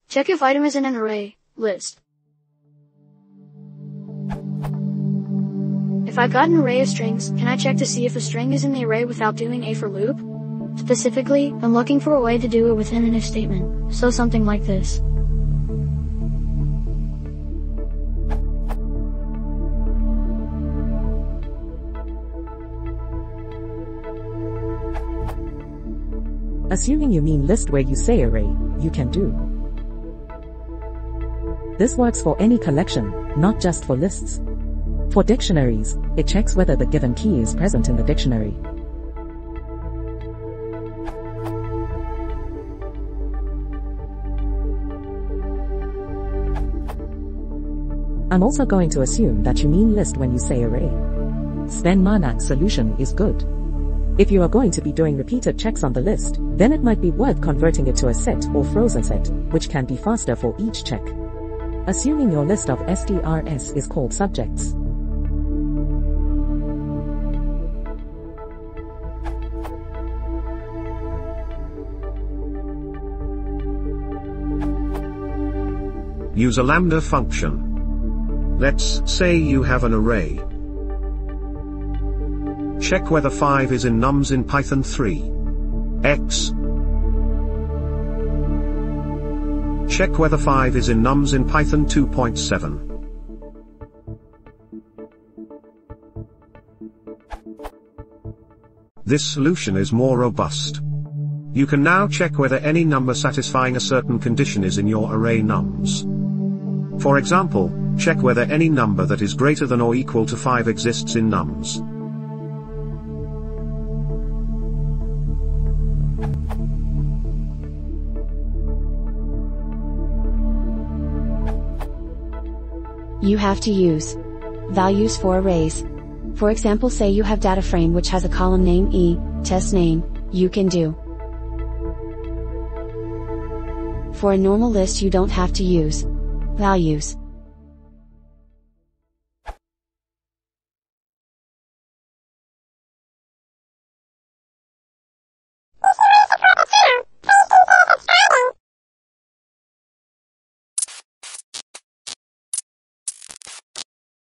Check if item is in an array list. If I've got an array of strings, can I check to see if a string is in the array without doing a for loop? Specifically, I'm looking for a way to do it within an if statement, so something like this. Assuming you mean list where you say array, you can do. This works for any collection, not just for lists. For dictionaries, it checks whether the given key is present in the dictionary. I'm also going to assume that you mean list when you say array. Sven Marnak's solution is good. If you are going to be doing repeated checks on the list, then it might be worth converting it to a set or frozen set, which can be faster for each check. Assuming your list of STRs is called subjects. Use a lambda function. Let's say you have an array. Check whether 5 is in nums in Python 3. X. Check whether 5 is in nums in Python 2.7. This solution is more robust. You can now check whether any number satisfying a certain condition is in your array nums. For example, check whether any number that is greater than or equal to 5 exists in nums. You have to use values for arrays. For example, say you have data frame which has a column name E, test name, you can do. For a normal list you don't have to use values.